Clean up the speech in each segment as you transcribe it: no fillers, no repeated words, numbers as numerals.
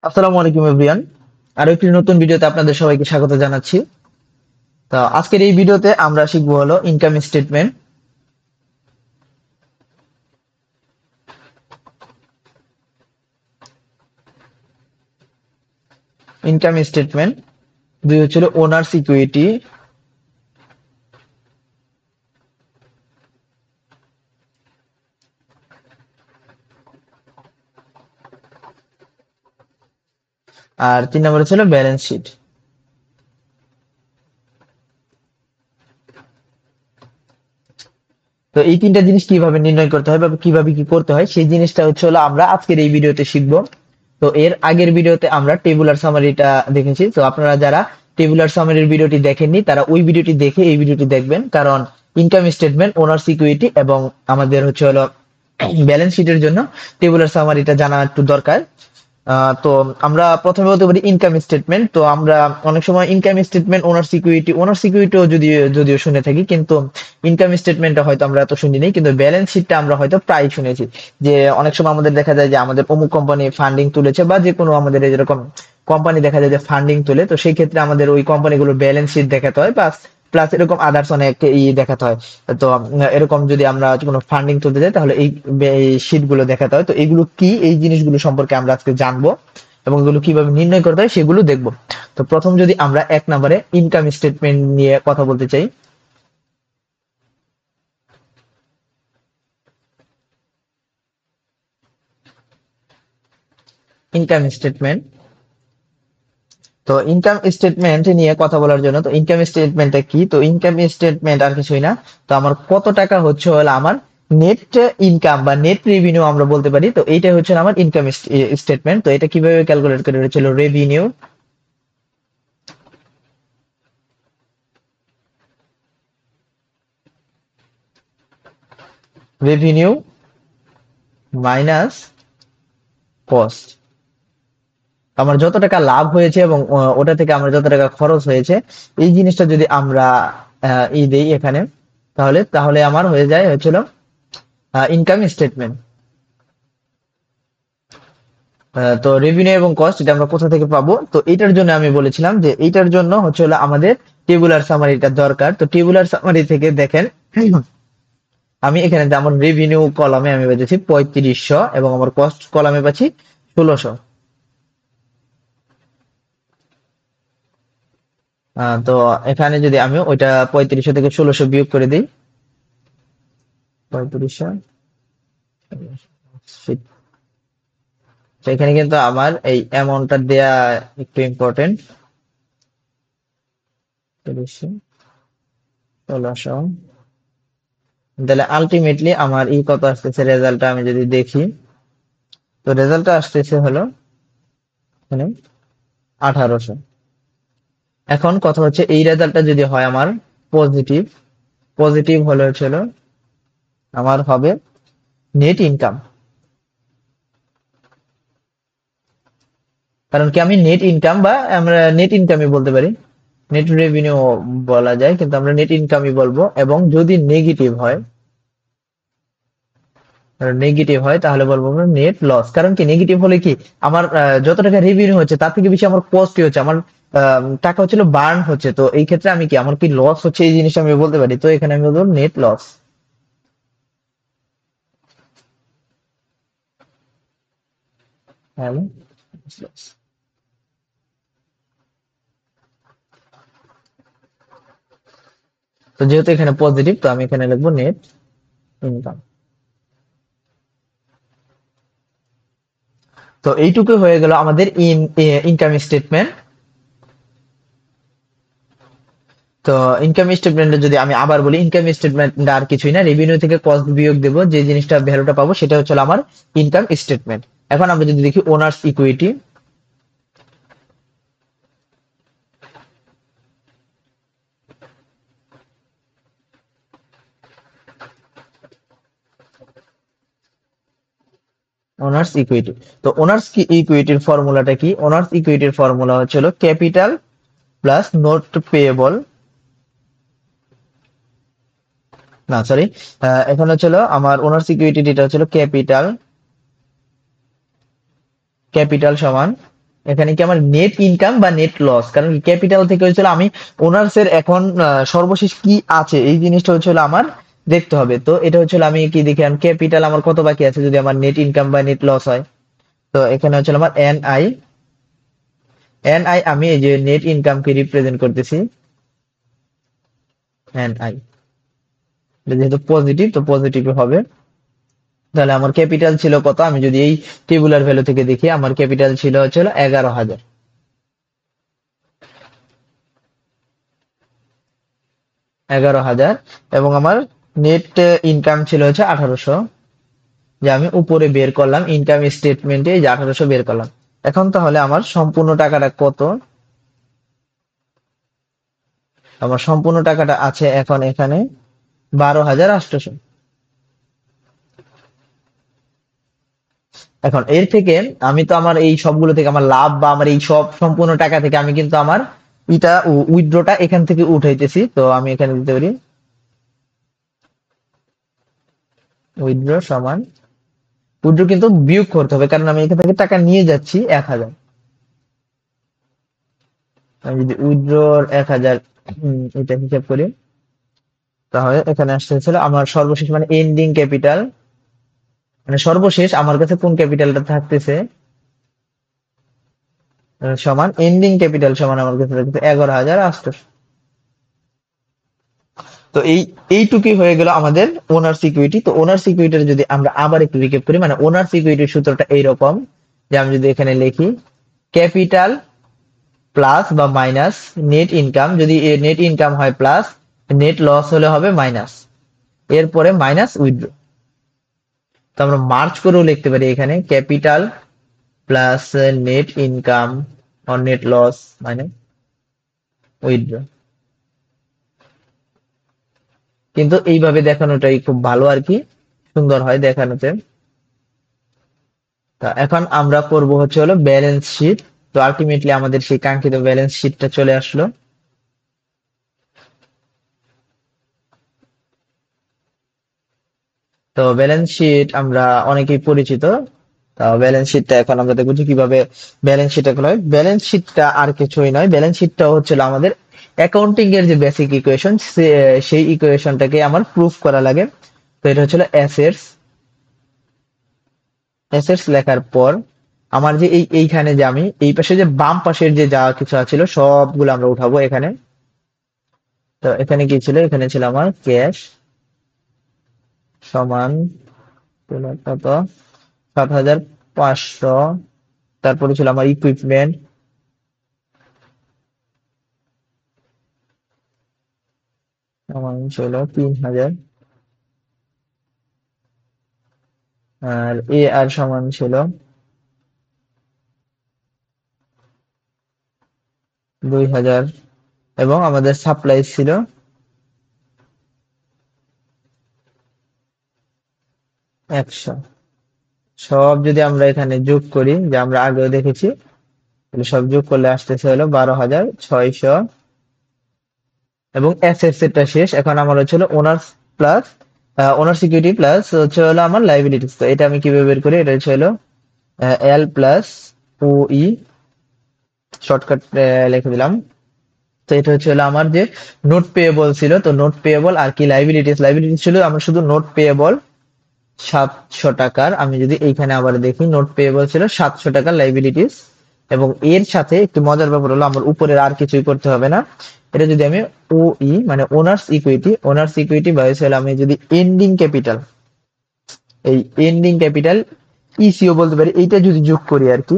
আসসালামু আলাইকুম এভরিওয়ান। আরো একটি নতুন ভিডিওতে আপনাদের সবাইকে স্বাগত জানাচ্ছি। তো আজকের এই ভিডিওতে আমরা শিখবো হলো ইনকাম স্টেটমেন্ট। ইনকাম স্টেটমেন্ট দুই হচ্ছিল ওনার্স ইকুইটি, আর 3 নম্বর হচ্ছিল ব্যালেন্স শিট। তো এই তিনটা জিনিস কিভাবে নির্ণয় করতে হয় বা কিভাবে কি করতে হয় সেই জিনিসটা হচ্ছে হলো আমরা আজকের এই ভিডিওতে শিখবো। তো এর আগের ভিডিওতে আমরা টেবুলার সামারিটা দেখেছি। তো আপনারা যারা টেবুলার সামারির ভিডিওটি দেখেননি তারা ওই ভিডিওটি দেখে এই ভিডিওটি দেখবেন, কারণ ইনকাম স্টেটমেন্ট, ওনার্স ইকুইটি এবং আমাদের হচ্ছে হলো ব্যালেন্স শিটের জন্য টেবুলার সামারিটা জানা একটু দরকার। তো আমরা প্রথমে বলতে পারি ইনকাম স্টেটমেন্ট। তো আমরা অনেক সময় ইনকাম স্টেটমেন্ট, ওনার সিকিউরিটিও যদিও শুনে থাকি, কিন্তু ইনকাম স্টেটমেন্টটা হয়তো আমরা এত শুনিনি, কিন্তু ব্যালেন্স শিটটা আমরা হয়তো প্রায় শুনেছি। যে অনেক সময় আমাদের দেখা যায় যে আমাদের অমুক কোম্পানি ফান্ডিং তুলেছে, বা যে কোনো আমাদের যেরকম কোম্পানি দেখা যায় যে ফান্ডিং তুলে, তো সেই ক্ষেত্রে আমাদের ওই কোম্পানিগুলোর ব্যালেন্স শিট দেখাতে হয়, প্লাস প্লাস এরকম আদার্স অনেক দেখাতে হয়। তো এরকম যদি আমরা কোনো ফান্ডিং তুলতে যাই তাহলে এই শীট গুলো দেখাতে হয়। তো এইগুলো কি, এই জিনিসগুলো সম্পর্কে আমরা আজকে জানবো এবং এগুলো কিভাবে নির্ণয় করতে হয় সেগুলো দেখবো। তো প্রথম যদি আমরা 1 নম্বরে ইনকাম স্টেটমেন্ট নিয়ে কথা বলতে চাই। ইনকাম স্টেটমেন্ট, তো ইনকাম স্টেটমেন্ট নিয়ে কথা বলার জন্য, তো ইনকাম স্টেটমেন্টটা কি? তো ইনকাম স্টেটমেন্ট আর কিছুই না, তো আমার কত টাকা হচ্ছে হলো আমার নেট ইনকাম বা নেট রেভিনিউ আমরা বলতে পারি। তো এইটা হচ্ছে আমার ইনকাম স্টেটমেন্ট। তো এটা কিভাবে ক্যালকুলেট করে হচ্ছিল রেভিনিউ, রেভিনিউ মাইনাস কস্ট। আমার যত টাকা লাভ হয়েছে এবং ওটা থেকে আমার যত টাকা খরচ হয়েছে, এই জিনিসটা যদি আমরা দেই এখানে, তাহলে তাহলে আমার হয়ে যায় হচ্ছিল ইনকাম স্টেটমেন্ট। তো রেভিনিউ এবং কস্ট এটা আমরা কোথা থেকে পাবো? তো এটার জন্য আমি বলেছিলাম যে এইটার জন্য হচ্ছে হলো আমাদের টেবুলার সামারিটা দরকার। তো টেবুলার সামারি থেকে দেখেন, আমি এখানে যে আমার রেভিনিউ কলামে আমি পাচ্ছি 3500 এবং আমার কস্ট কলামে পাচ্ছি 1600। তো এখানে যদি আমি ওইটা 3500 থেকে 1600 বিয়োগ করে দিই, 3500, তো এখানে কিন্তু আমার এই অ্যামাউন্টটা দেয়া একটু ইম্পর্টেন্ট। 1600, তাহলে আলটিমেটলি আমার কত আসতেছে রেজাল্টটা আমি যদি দেখি, তো রেজাল্টটা আসতেছে হলো মানে 1800। এখন কথা হচ্ছে এই রেজাল্টটা যদি হয় আমার পজিটিভ, পজিটিভ হলে হচ্ছিল আমার হবে নেট ইনকাম। কারণ কি আমি নেট ইনকাম বা আমরা নেট ইনকামই বলতে পারি, নেট রেভিনিউ বলা যায়, কিন্তু আমরা নেট ইনকামই বলবো। এবং যদি নেগেটিভ হয়, নেগেটিভ হয় তাহলে বলবো আমরা নেট লস। কারণ কি নেগেটিভ হলে কি আমার যত টাকা রেভিনিউ হচ্ছে তার থেকে বেশি আমার কস্ট হচ্ছে, আমার টাকা হচ্ছিল বার্ন হচ্ছে। তো এই ক্ষেত্রে আমি কি আমার কি লস হচ্ছে এই জিনিসটা আমি বলতে পারি। তো এখানে আমি বলবো নেট লস। হ্যাঁ, তো যেহেতু এখানে পজিটিভ, তো আমি এখানে লিখবো নেট ইনকাম। তো এইটুকু হয়ে গেল আমাদের ইনকাম স্টেটমেন্ট। তো ইনকাম স্টেটমেন্টে যদি আমি আবার বলি, ইনকাম স্টেটমেন্ট আর কিছুই না, রেভিনিউ থেকে কস্ট বিয়োগ দেবো, যে জিনিসটা ভ্যালুটা পাবো সেটা হচ্ছে আমার ইনকাম স্টেটমেন্ট। এখন আমরা যদি দেখি ওনার্স ইকুইটি, ওনার্স ইকুইটি, তো ওনার্স ইকুইটির ফর্মুলাটা কি? ওনার্স ইকুইটির ফর্মুলা হচ্ছিল ক্যাপিটাল প্লাস নোট পেয়েবল, না সরি, এখন হচ্ছিল আমার ওনার্স ইকুইটি, এটা হচ্ছিল ক্যাপিটাল, ক্যাপিটাল সমান এখানে কি আমার নেট ইনকাম বা নেট লস, কারণ ক্যাপিটাল থেকে হচ্ছিল আমি ওনার্স এর এখন সর্বশেষ কি আছে এই জিনিসটা হচ্ছিল আমার দেখতে হবে। তো এটা হচ্ছিল আমি কি দেখি ক্যাপিটাল আমার কত বাকি আছে যদি আমার নেট ইনকাম বা নেট লস হয়। তো এখানে হচ্ছিল আমার এনআই, আমি এই যে নেট ইনকাম কে রিপ্রেজেন্ট করতেছি এনআই, যেহেতু পজিটিভ তো পজিটিভ হবে। তাহলে আমার ক্যাপিটাল ছিল কত, আমি যদি এই টেবুলার ভ্যালু থেকে দেখি আমার ক্যাপিটাল ছিল হচ্ছে 11,000, 11,000 এবং আমার নেট ইনকাম ছিল হচ্ছে 1800, যে আমি উপরে বের করলাম ইনকাম স্টেটমেন্টে, যে 1800 বের করলাম। এখন তাহলে আমার সম্পূর্ণ টাকাটা কত, আমার সম্পূর্ণ টাকাটা আছে এখন এখানে 12,800। এখন এর থেকে আমি তো আমার এই সবগুলো থেকে আমার লাভ বা আমার এই সব সম্পূর্ণ টাকা থেকে আমি কিন্তু আমার এটা উইথড্রটা এখান থেকে উঠাইতেছি। তো আমি এখানে দিতে পারি উইথড্র সমান, উইথড্র কিন্তু বিয়োগ করতে হবে কারণ আমি এখান থেকে টাকা নিয়ে যাচ্ছি 1,000। আমি যদি উইথড্রর 1,000 এটা হিসাব করি তাহলে এখানে আসতেছিল আমার সর্বশেষ মানে এন্ডিং ক্যাপিটাল, মানে সর্বশেষ আমার কাছে কোন ক্যাপিটালটা থাকতেছে সমান এন্ডিং ক্যাপিটাল সমান আমার কাছে থাকতেছে 11,800। তো এইটুকুই হয়ে গেল আমাদের ওনার সিকিউরিটি। তো ওনার সিকিউরিটির যদি আমরা আবার একটু রিক্যাপ করি, মানে ওনার সিকিউরিটির সূত্রটা এইরকম যে আমি যদি এখানে লিখি ক্যাপিটাল প্লাস বা মাইনাস নেট ইনকাম, যদি নেট ইনকাম হয় প্লাস, নেট লস হলে হবে মাইনাস, এরপরে মাইনাস উইথড্র। তো আমরা মার্চ করেও লিখতে পারি এখানে capital plus net income or net loss minus withdraw. কিন্তু এইভাবে দেখানোটাই খুব ভালো আর কি, সুন্দর হয় দেখানোতে। তা এখন আমরা করব হচ্ছে হলো ব্যালেন্স শিট। তো আলটিমেটলি আমাদের সেই কাঙ্ক্ষিত ব্যালেন্স শিটটা চলে আসলো। তো ব্যালেন্স শিট আমরা অনেকেই পরিচিত। ব্যালেন্স শিটটা এখন আমরা দেখবো যে কিভাবে ব্যালেন্স শিটটা খোলা হয়। ব্যালেন্স শিটটা আর কিছুই নয়, ব্যালেন্স শিটটা হচ্ছিল আমাদের অ্যাকাউন্টিং এর যে বেসিক ইকুয়েশন, সেই ইকুয়েশনটাকে আমার প্রুফ করা লাগে। তো এটা হচ্ছিল অ্যাসেটস, অ্যাসেটস লেখার পর আমার যে এইখানে যে আমি এই পাশে যে বাম পাশের যে যা কিছু ছিল সবগুলো আমরা উঠাবো এখানে। তো এখানে কি ছিল, এখানে ছিল আমার ক্যাশ সমান কত 7,500, তারপরে ছিল আমার ইকুইপমেন্ট সমান ছিল 3,000, আর এ আর সমান ছিল 2,000 এবং আমাদের সাপ্লাই ছিল 100। সব যদি আমরা এখানে যোগ করি, যে আমরা আগেও দেখেছি, তাহলে সব যোগ করলে আসতেছে হলো 12,600 এবং অ্যাসেটস এরটা শেষ। এখন আমার হচ্ছে হলো ওনার্স প্লাস ওনার সিকিউরিটি প্লাস হচ্ছে হলো আমার লাইবিলিটিস। তো এটা আমি কিভাবে বের করি, এটা হচ্ছে হলো এল প্লাস ও ই, শর্টকাট লিখে দিলাম। তো এটা হচ্ছে হলো আমার যে নোট পেয়েবল ছিল, তো নোট পেয়েবল আর কি লাইবিলিটিস, লাইবিলিটিস ছিল আমরা শুধু নোট পেয়েবল 700 টাকার। আমি যদি এইখানে আবার দেখি নোট পেয়েবল ছিল 700 টাকার লাইবিলিটিস, এবং এর সাথে একটু মজার ব্যাপার হলো আমার উপরের আর কিছুই করতে হবে না। এটা যদি আমি ও ই মানে ওনার্স ইকুইটি বা হচ্ছে আমি যদি এন্ডিং ক্যাপিটাল, এই এন্ডিং ক্যাপিটাল ইসিও বলতে পারি, এইটা যদি যোগ করি আর কি,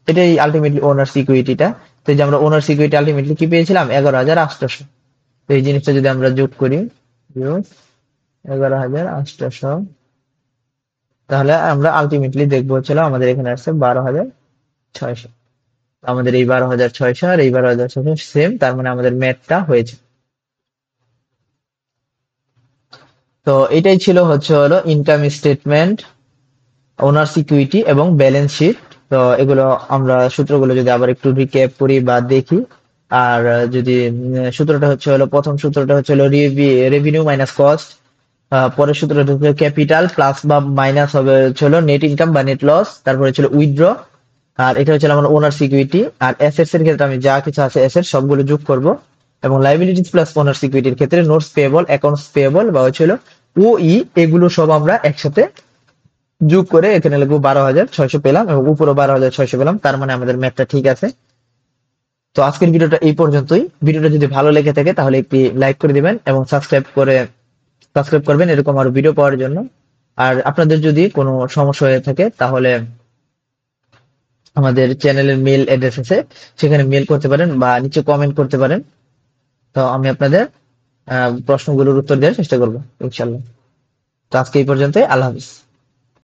এটাই আলটিমেটলি ওনার্স ইকুইটিটা। তো এই যে আমরা ওনার্স ইকুইটি আলটিমেটলি কি পেয়েছিলাম 11,800। তো এই জিনিসটা যদি আমরা যোগ করি 11,800, তাহলে আমরা আলটিমেটলি দেখবো হচ্ছিল আমাদের এখানে আসছে 12,600। আমাদের এই 12,600 আর এই 12,600 সেম, তার মানে আমাদের ম্যাথটা হয়েছে। তো এটাই ছিল হচ্ছে হলো ইনকাম স্টেটমেন্ট, ওনার সিকিউরিটি এবং ব্যালেন্স শিট। তো এগুলো আমরা সূত্রগুলো যদি আবার একটু রিক্যাপ করি বা দেখি, আর যদি সূত্রটা হচ্ছে হলো প্রথম সূত্রটা হচ্ছে হলো রেভিনিউ মাইনাস কস্ট, পরের সূত্রটা হচ্ছে ক্যাপিটাল প্লাস বা মাইনাস হবে হচ্ছে হলো নেট ইনকাম বা নেট লস, তারপরে ছিল উইথড্র, আর এটা হচ্ছে আমার ওনার সিকিউরিটি। আর অ্যাসেটস এর ক্ষেত্রে আমি যা কিছু আছে অ্যাসেট সবগুলো যোগ করব। এবং লাইবিলিটিস প্লাস ওনার সিকিউরিটির ক্ষেত্রে নোটস পেয়েবল, অ্যাকাউন্টস পেয়েবল বা হচ্ছিল ওই, এগুলো সব আমরা একসাথে যোগ করে এখানে লিখবো 12,600 পেলাম এবং উপরে 12,600 পেলাম, তার মানে আমাদের ম্যাথটা ঠিক আছে। তো আজকের ভিডিওটা এই পর্যন্তই। ভিডিওটা যদি ভালো লেগে থাকে তাহলে একটি লাইক করে দিবেন এবং সাবস্ক্রাইব করবেন এরকম আরো ভিডিও পাওয়ার জন্য। আর আপনাদের যদি কোনো সমস্যা হয়ে থাকে তাহলে আমাদের চ্যানেলের মেল অ্যাড্রেস আছে, সেখানে মেল করতে পারেন বা নিচে কমেন্ট করতে পারেন। তো আমি আপনাদের প্রশ্নগুলোর উত্তর দেওয়ার চেষ্টা করবো ইনশাল্লাহ। তো আজকে এই পর্যন্ত, আল্লাহ হাফিজ।